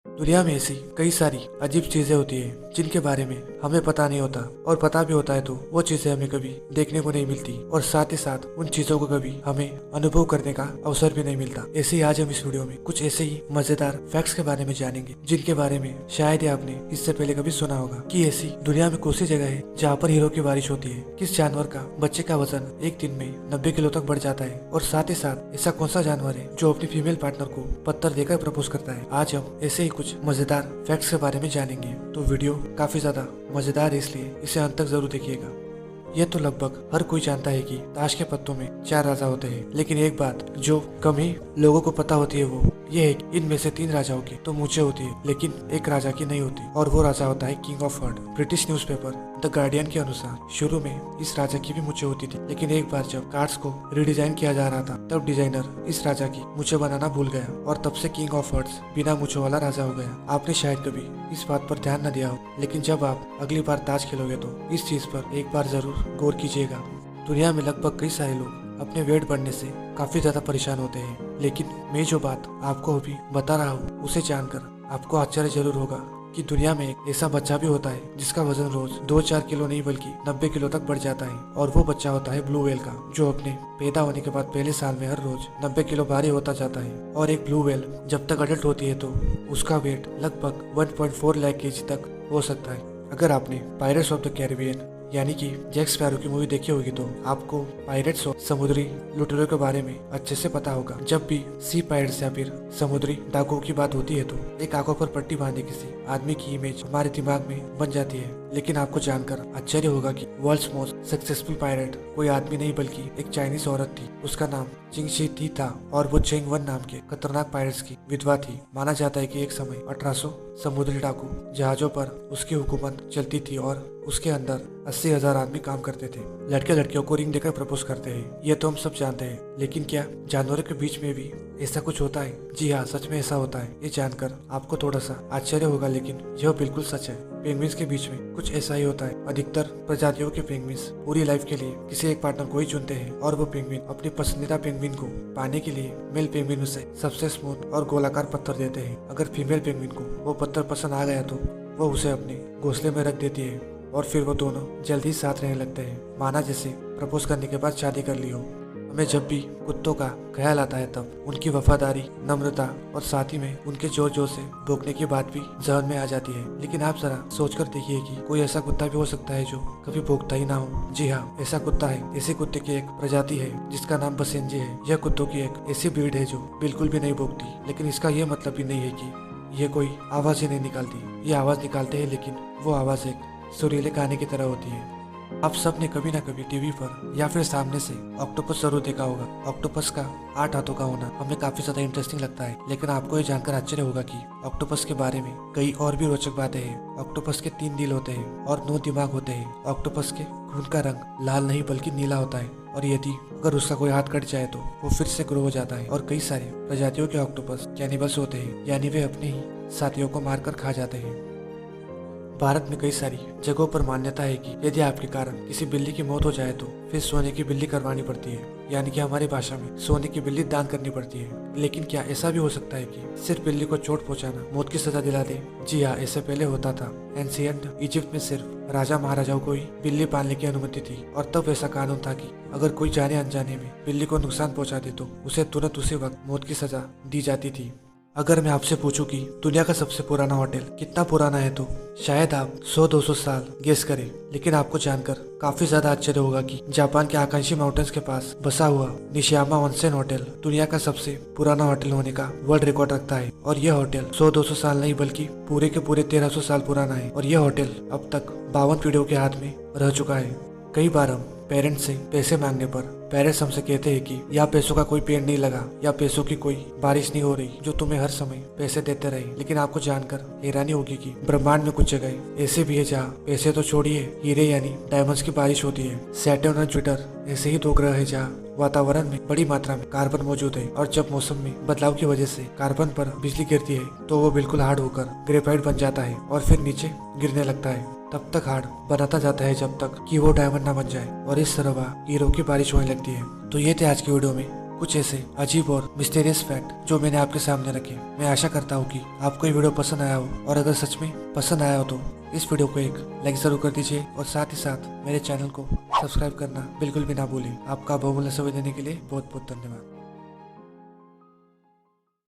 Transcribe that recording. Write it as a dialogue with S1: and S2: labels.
S1: दुनिया में ऐसी कई सारी अजीब चीजें होती है जिनके बारे में हमें पता नहीं होता, और पता भी होता है तो वो चीजें हमें कभी देखने को नहीं मिलती, और साथ ही साथ उन चीजों को कभी हमें अनुभव करने का अवसर भी नहीं मिलता। ऐसे ही आज हम इस वीडियो में कुछ ऐसे ही मजेदार फैक्ट्स के बारे में जानेंगे जिनके बारे में शायद ही आपने इससे पहले कभी सुना होगा कि ऐसी दुनिया में कौन सी जगह है जहाँ पर हीरो की बारिश होती है, किस जानवर का बच्चे का वजन एक दिन में 90 किलो तक बढ़ जाता है, और साथ ही साथ ऐसा कौन सा जानवर है जो अपनी फीमेल पार्टनर को पत्थर देकर प्रपोज करता है। आज हम ऐसे ही कुछ मजेदार फैक्ट्स के बारे में जानेंगे, तो वीडियो काफी ज्यादा मजेदार है, इसलिए इसे अंत तक जरूर देखिएगा। यह तो लगभग हर कोई जानता है कि ताश के पत्तों में 4 राजा होते हैं, लेकिन एक बात जो कम ही लोगों को पता होती है वो ये है कि इनमें से 3 राजाओं की तो मूंछें होती है, लेकिन एक राजा की नहीं होती, और वो राजा होता है king of heard. British newspaper the guardian के अनुसार शुरू में इस राजा की भी मूंछें होती थी, लेकिन एक बार जब कार्ड्स को रिडिजाइन किया जा रहा था तब डिजाइनर इस राजा की मूंछें बनाना भूल गया, और तब से किंग ऑफ हर्ड्स बिना मूंछों वाला राजा हो गया। आपने शायद कभी इस बात पर ध्यान न दिया हो, लेकिन जब आप अगली बार ताश खेलोगे तो इस चीज पर एक बार जरूर गौर कीजिएगा। दुनिया में लगभग कई सारे लोग अपने वेट बढ़ने से काफी ज्यादा परेशान होते हैं, लेकिन मैं जो बात आपको अभी बता रहा हूँ उसे जानकर आपको आश्चर्य जरूर होगा कि दुनिया में एक ऐसा बच्चा भी होता है जिसका वजन रोज 2-4 किलो नहीं बल्कि 90 किलो तक बढ़ जाता है, और वो बच्चा होता है ब्लू व्हेल का, जो अपने पैदा होने के बाद पहले साल में हर रोज 90 किलो भारी होता जाता है। और एक ब्लू व्हेल जब तक अडल्ट होती है तो उसका वेट लगभग 1.4 लाख केजी तक हो सकता है। अगर आपने पायरेट्स ऑफ द कैरिबियन यानी कि जैक स्पैरो की मूवी देखी होगी तो आपको पायरेट्स और समुद्री लुटेरों के बारे में अच्छे से पता होगा। जब भी सी पायरेट्स या फिर समुद्री डाकुओं की बात होती है तो एक आंखों पर पट्टी बांधे किसी आदमी की इमेज हमारे दिमाग में बन जाती है, लेकिन आपको जानकर आश्चर्य होगा कि वर्ल्ड्स मोस्ट सक्सेसफुल पायरेट कोई आदमी नहीं बल्कि एक चाइनीज औरत थी। उसका नाम चिंग शी थी था, और वो चेंग वन नाम के खतरनाक पायरेट्स की विधवा थी। माना जाता है कि एक समय 1800 समुद्री डाकू जहाजों पर उसकी हुकूमत चलती थी, और उसके अंदर 80,000 आदमी काम करते थे। लड़के लड़कियों को रिंग देकर प्रपोज करते हैं, ये तो हम सब जानते हैं, लेकिन क्या जानवरों के बीच में भी ऐसा कुछ होता है? जी हाँ, सच में ऐसा होता है। ये जानकर आपको थोड़ा सा आश्चर्य होगा, लेकिन यह बिल्कुल सच है। पेंगुइन्स के बीच में कुछ ऐसा ही होता है। अधिकतर प्रजातियों के पेंगुइन्स पूरी लाइफ के लिए किसी एक पार्टनर को ही चुनते हैं, और वो पेंगुइन अपनी पसंदीदा पेंगुइन को पाने के लिए मेल पेंगुइन उसे सबसे स्मूथ और गोलाकार पत्थर देते हैं। अगर फीमेल पेंगुइन को वो पत्थर पसंद आ गया तो वो उसे अपने घोंसले में रख देती है, और फिर वो दोनों जल्दी साथ रहने लगते हैं, माना जैसे प्रपोज करने के बाद शादी कर ली हो। हमें जब भी कुत्तों का ख्याल आता है तब उनकी वफादारी, नम्रता और साथ ही में उनके जोर जोर से भौंकने की बात भी जहन में आ जाती है। लेकिन आप जरा सोचकर देखिए कि कोई ऐसा कुत्ता भी हो सकता है जो कभी भौंकता ही ना हो। जी हाँ, ऐसा कुत्ता है। ऐसे कुत्ते की एक प्रजाति है जिसका नाम बसेंजी है। यह कुत्तों की एक ऐसी ब्रीड है जो बिल्कुल भी नहीं भौंकती, लेकिन इसका यह मतलब भी नहीं है कि ये कोई आवाज ही नहीं निकालती। ये आवाज निकालते हैं, लेकिन वो आवाज एक सुरीले गाने की तरह होती है। आप सब ने कभी ना कभी टीवी पर या फिर सामने से ऑक्टोपस जरूर देखा होगा। ऑक्टोपस का 8 हाथों का होना हमें काफी ज्यादा इंटरेस्टिंग लगता है, लेकिन आपको ये जानकर आश्चर्य होगा कि ऑक्टोपस के बारे में कई और भी रोचक बातें हैं। ऑक्टोपस के 3 दिल होते हैं और 9 दिमाग होते हैं। ऑक्टोपस के खून का रंग लाल नहीं बल्कि नीला होता है, और यदि अगर उसका कोई हाथ कट जाए तो वो फिर से ग्रो हो जाता है। और कई सारे प्रजातियों के ऑक्टोपस कैनिबल्स होते हैं, यानी वे अपने ही साथियों को मारकर खा जाते हैं। भारत में कई सारी जगहों पर मान्यता है कि यदि आपके कारण किसी बिल्ली की मौत हो जाए तो फिर सोने की बिल्ली करवानी पड़ती है, यानी कि हमारी भाषा में सोने की बिल्ली दान करनी पड़ती है। लेकिन क्या ऐसा भी हो सकता है कि सिर्फ बिल्ली को चोट पहुंचाना मौत की सजा दिला दे? जी हाँ, ऐसे पहले होता था। एंशिएंट इजिप्ट में सिर्फ राजा महाराजाओं को ही बिल्ली पालने की अनुमति थी, और तब ऐसा कानून था कि अगर कोई जाने अनजाने में बिल्ली को नुकसान पहुंचा दे तो उसे तुरंत उसी वक्त मौत की सजा दी जाती थी। अगर मैं आपसे पूछूं कि दुनिया का सबसे पुराना होटल कितना पुराना है तो शायद आप 100-200 साल गेस करें, लेकिन आपको जानकर काफी ज्यादा आश्चर्य होगा कि जापान के आकांक्षी माउंटेन्स के पास बसा हुआ निशियामा ओनसेन होटल दुनिया का सबसे पुराना होटल होने का वर्ल्ड रिकॉर्ड रखता है। और यह होटल 100-200 साल नहीं बल्कि पूरे के पूरे 1300 साल पुराना है, और यह होटल अब तक 52 पीढ़ियों के हाथ में रह चुका है। कई बार हम पेरेंट्स से पैसे मांगने पर पेरेंट्स हमसे कहते हैं कि या पैसों का कोई पेड़ नहीं लगा, या पैसों की कोई बारिश नहीं हो रही जो तुम्हें हर समय पैसे देते रहे। लेकिन आपको जानकर हैरानी होगी कि ब्रह्मांड में कुछ जगह ऐसे भी है जहाँ पैसे तो छोड़िए, हीरे यानी डायमंड्स की बारिश होती है। सैटर्न और जुपिटर ऐसे ही 2 ग्रह है जहाँ वातावरण में बड़ी मात्रा में कार्बन मौजूद है, और जब मौसम में बदलाव की वजह से कार्बन पर बिजली गिरती है तो वो बिल्कुल हार्ड होकर ग्रेफाइट बन जाता है और फिर नीचे गिरने लगता है। तब तक हार्ड बनाता जाता है जब तक कि वो डायमंड ना बन जाए, और इस तरह वह हीरो की बारिश होने लगती है। तो ये थे आज की वीडियो में कुछ ऐसे अजीब और मिस्टीरियस फैक्ट जो मैंने आपके सामने रखे। मैं आशा करता हूँ कि आपको ये वीडियो पसंद आया हो, और अगर सच में पसंद आया हो तो इस वीडियो को एक लाइक जरूर कर दीजिए, और साथ ही साथ मेरे चैनल को सब्सक्राइब करना बिल्कुल भी ना भूलें। आपका बहुमूल्य समय देने के लिए बहुत बहुत धन्यवाद।